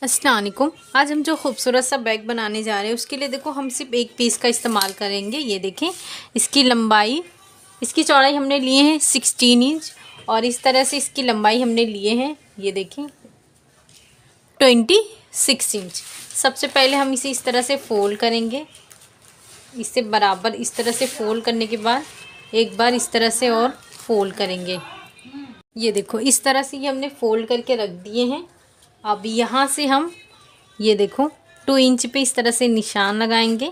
अस्सलाम वालेकुम। आज हम जो खूबसूरत सा बैग बनाने जा रहे हैं उसके लिए देखो हम सिर्फ एक पीस का इस्तेमाल करेंगे। ये देखें, इसकी लंबाई, इसकी चौड़ाई हमने लिए हैं 16 इंच और इस तरह से इसकी लंबाई हमने लिए हैं, ये देखें 26 इंच। सबसे पहले हम इसे इस तरह से फोल्ड करेंगे, इसे बराबर इस तरह से फोल्ड करने के बाद एक बार इस तरह से और फोल्ड करेंगे। ये देखो इस तरह से ये हमने फोल्ड करके रख दिए हैं। अब यहाँ से हम ये देखो 2 इंच पे इस तरह से निशान लगाएंगे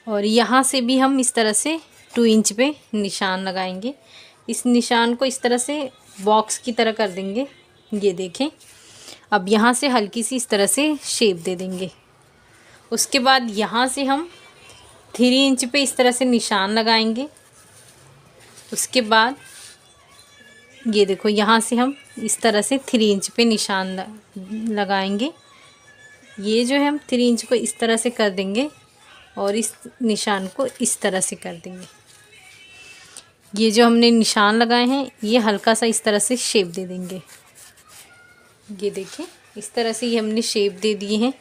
और यहाँ से भी हम इस तरह से 2 इंच पे निशान लगाएंगे। इस निशान को इस तरह से बॉक्स की तरह कर देंगे। ये देखें, अब यहाँ से हल्की सी इस तरह से शेप दे देंगे। उसके बाद यहाँ से हम 3 इंच पे इस तरह से निशान लगाएंगे। उसके बाद ये देखो यहाँ से हम इस तरह से 3 इंच पे निशान लगाएंगे। ये जो है हम 3 इंच को इस तरह से कर देंगे और इस निशान को इस तरह से कर देंगे। ये जो हमने निशान लगाए हैं ये हल्का सा इस तरह से शेप दे देंगे। ये देखें इस तरह से ये हमने शेप दे दिए हैं।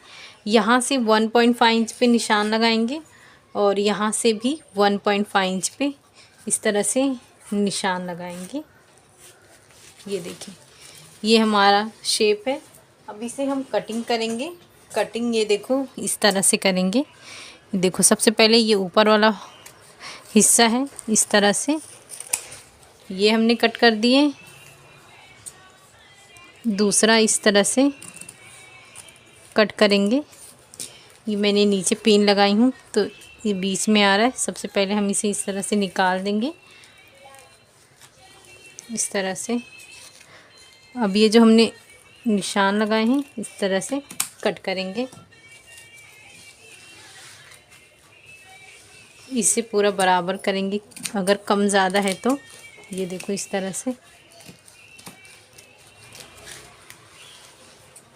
यहाँ से 1.5 इंच पे निशान लगाएंगे और यहाँ से भी 1.5 इंच पे इस तरह से निशान लगाएंगे। ये देखिए ये हमारा शेप है। अब इसे हम कटिंग करेंगे। कटिंग ये देखो इस तरह से करेंगे। देखो सबसे पहले ये ऊपर वाला हिस्सा है, इस तरह से ये हमने कट कर दिए। दूसरा इस तरह से कट करेंगे। ये मैंने नीचे पिन लगाई हूँ तो ये बीच में आ रहा है। सबसे पहले हम इसे इस तरह से निकाल देंगे, इस तरह से। अब ये जो हमने निशान लगाए हैं इस तरह से कट करेंगे। इसे पूरा बराबर करेंगे, अगर कम ज़्यादा है तो ये देखो इस तरह से।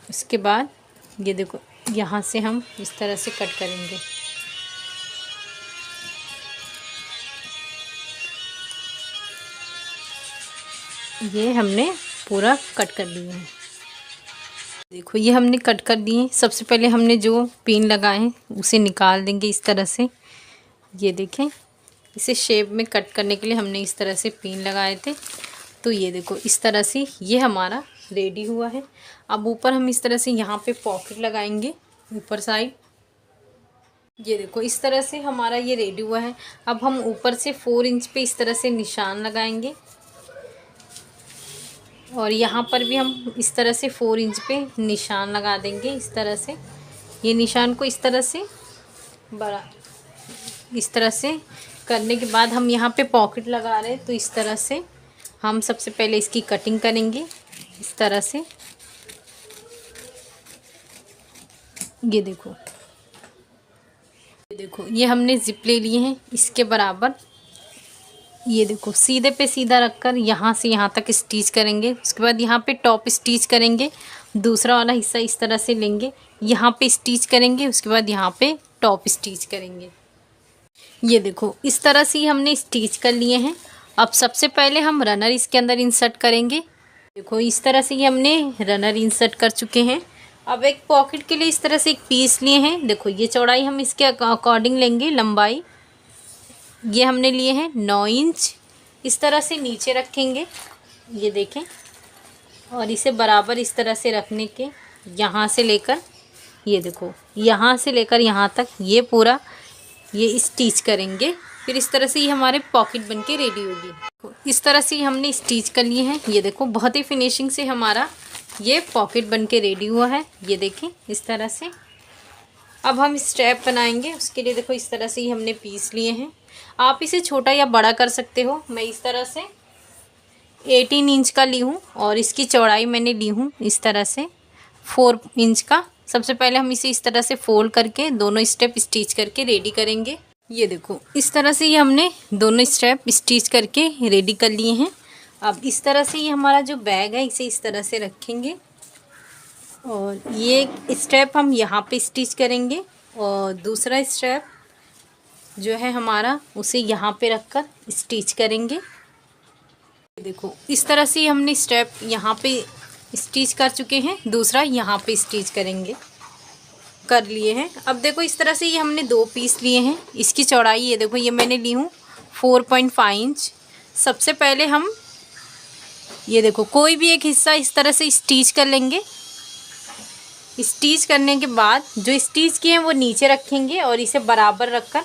उसके बाद ये देखो यहाँ से हम इस तरह से कट करेंगे। ये हमने पूरा कट कर दिए हैं। देखो ये हमने कट कर दिए। सबसे पहले हमने जो पिन लगाए हैं उसे निकाल देंगे इस तरह से। ये देखें, इसे शेप में कट करने के लिए हमने इस तरह से पिन लगाए थे। तो ये देखो इस तरह से ये हमारा रेडी हुआ है। अब ऊपर हम इस तरह से यहाँ पे पॉकेट लगाएंगे ऊपर साइड। ये देखो इस तरह से हमारा ये रेडी हुआ है। अब हम ऊपर से 4 इंच पे इस तरह से निशान लगाएंगे और यहाँ पर भी हम इस तरह से 4 इंच पे निशान लगा देंगे इस तरह से। ये निशान को इस तरह से बड़ा इस तरह से करने के बाद हम यहाँ पे पॉकेट लगा रहे हैं। तो इस तरह से हम सबसे पहले इसकी कटिंग करेंगे इस तरह से। ये देखो ये हमने जिप ले लिए हैं इसके बराबर। ये देखो सीधे पे सीधा रखकर यहाँ से यहाँ तक स्टिच करेंगे। उसके बाद यहाँ पे टॉप स्टिच करेंगे। दूसरा वाला हिस्सा इस तरह से लेंगे, यहाँ पे स्टिच करेंगे। उसके बाद यहाँ पे टॉप स्टिच करेंगे। ये देखो इस तरह से हमने स्टिच कर लिए हैं। अब सबसे पहले हम रनर इसके अंदर इंसर्ट करेंगे। देखो इस तरह से ये हमने रनर इंसर्ट कर चुके हैं। अब एक पॉकेट के लिए इस तरह से एक पीस लिए हैं। देखो ये चौड़ाई हम इसके अकॉर्डिंग लेंगे। लंबाई ये हमने लिए हैं 9 इंच। इस तरह से नीचे रखेंगे, ये देखें, और इसे बराबर इस तरह से रखने के यहाँ से लेकर ये देखो यहाँ से लेकर यहाँ तक ये पूरा ये स्टिच करेंगे। फिर इस तरह से ये हमारे पॉकेट बनके रेडी होगी। इस तरह से हमने स्टिच कर लिए हैं। ये देखो बहुत ही फिनिशिंग से हमारा ये पॉकेट बनके रेडी हुआ है। ये देखें इस तरह से। अब हम स्ट्रैप बनाएंगे। उसके लिए देखो इस तरह से ही हमने पीस लिए हैं। आप इसे छोटा या बड़ा कर सकते हो। मैं इस तरह से 18 इंच का ली हूँ और इसकी चौड़ाई मैंने ली हूँ इस तरह से 4 इंच का। सबसे पहले हम इसे इस तरह से फोल्ड करके दोनों स्टेप स्टिच करके रेडी करेंगे। ये देखो इस तरह से ये हमने दोनों स्टेप स्टिच करके रेडी कर लिए हैं। अब इस तरह से ये हमारा जो बैग है इसे इस तरह से रखेंगे और ये स्टेप हम यहाँ पे स्टिच करेंगे और दूसरा स्टेप जो है हमारा उसे यहाँ पे रखकर स्टिच करेंगे। देखो इस तरह से हमने स्टेप यहाँ पे स्टिच कर चुके हैं, दूसरा यहाँ पे स्टिच करेंगे, कर लिए हैं। अब देखो इस तरह से ये हमने 2 पीस लिए हैं। इसकी चौड़ाई ये देखो, ये मैंने ली हूँ 4.5 इंच। सबसे पहले हम ये देखो कोई भी एक हिस्सा इस तरह से स्टिच कर लेंगे। स्टिच करने के बाद जो स्टिच किए हैं वो नीचे रखेंगे और इसे बराबर रखकर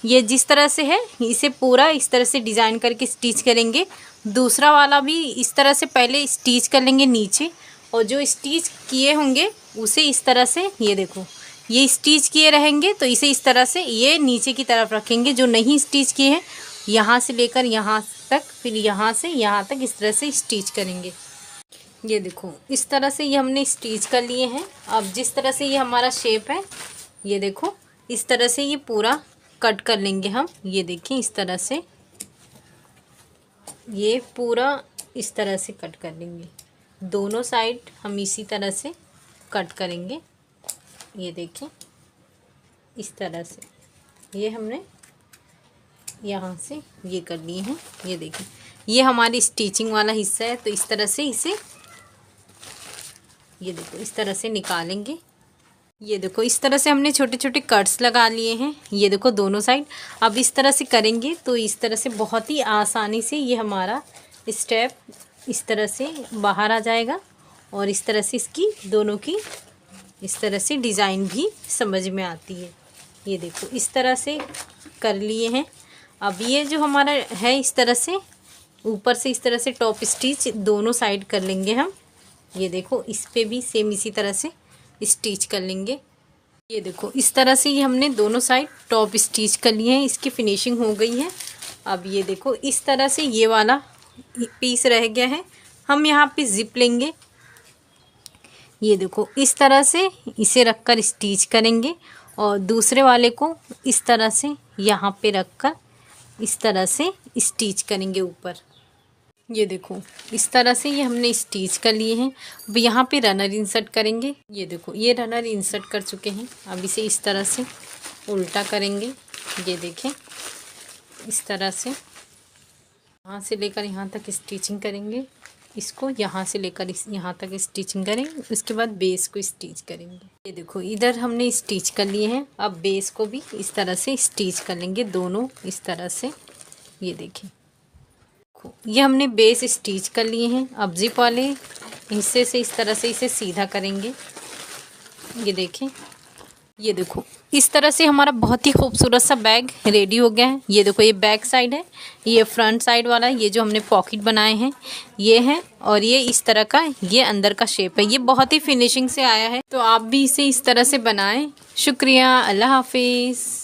ये जिस तरह से है इसे पूरा इस तरह से डिज़ाइन करके स्टिच करेंगे। दूसरा वाला भी इस तरह से पहले स्टिच कर लेंगे नीचे, और जो स्टिच किए होंगे उसे इस तरह से ये देखो ये स्टिच किए रहेंगे तो इसे इस तरह से ये नीचे की तरफ रखेंगे। जो नहीं स्टिच किए हैं यहाँ से लेकर यहाँ तक, फिर यहाँ से यहाँ तक इस तरह से स्टिच करेंगे। ये देखो इस तरह से ये हमने स्टिच कर लिए हैं। अब जिस तरह से ये हमारा शेप है, ये देखो इस तरह से ये पूरा कट कर लेंगे हम। ये देखिए इस तरह से ये पूरा इस तरह से कट कर लेंगे। दोनों साइड हम इसी तरह से कट करेंगे। ये देखिए इस तरह से ये हमने यहाँ से ये कर लिए हैं। ये देखिए ये हमारी स्टिचिंग वाला हिस्सा है, तो इस तरह से इसे ये देखो इस तरह से निकालेंगे। ये देखो इस तरह से हमने छोटे छोटे कट्स लगा लिए हैं। ये देखो दोनों साइड। अब इस तरह से करेंगे तो इस तरह से बहुत ही आसानी से ये हमारा स्टेप इस तरह से बाहर आ जाएगा, और इस तरह से इसकी दोनों की इस तरह से डिज़ाइन भी समझ में आती है। ये देखो इस तरह से कर लिए हैं। अब ये जो हमारा है इस तरह से ऊपर से इस तरह से टॉप स्टिच दोनों साइड कर लेंगे हम। ये देखो इस पे भी सेम इसी तरह से स्टिच कर लेंगे। ये देखो इस तरह से ये हमने दोनों साइड टॉप स्टिच कर लिए हैं। इसकी फिनिशिंग हो गई है। अब ये देखो इस तरह से ये वाला पीस रह गया है, हम यहाँ पे जिप लेंगे। ये देखो इस तरह से इसे रखकर स्टिच करेंगे, और दूसरे वाले को इस तरह से यहाँ पे रखकर इस तरह से स्टिच करेंगे ऊपर। ये देखो इस तरह से ये हमने स्टिच कर लिए हैं। अब यहाँ पे रनर इंसर्ट करेंगे। ये देखो ये रनर इंसर्ट कर चुके हैं। अब इसे इस तरह से उल्टा करेंगे। ये देखें इस तरह से यहाँ से लेकर यहाँ तक स्टिचिंग करेंगे। इसको यहाँ से लेकर यहाँ तक स्टिचिंग करेंगे, उसके बाद बेस को स्टिच करेंगे। ये देखो इधर हमने स्टिच कर लिए हैं। अब बेस को भी इस तरह से स्टिच कर लेंगे, दोनों इस तरह से। ये देखिए ये हमने बेस स्टिच कर लिए हैं। अब जिप वाले हिस्से से इस तरह से इसे सीधा करेंगे। ये देखें ये देखो इस तरह से हमारा बहुत ही खूबसूरत सा बैग रेडी हो गया है। ये देखो ये बैक साइड है, ये फ्रंट साइड वाला ये जो हमने पॉकेट बनाए हैं ये है, और ये इस तरह का ये अंदर का शेप है। ये बहुत ही फिनिशिंग से आया है, तो आप भी इसे इस तरह से बनाएं। शुक्रिया, अल्लाह हाफिज़।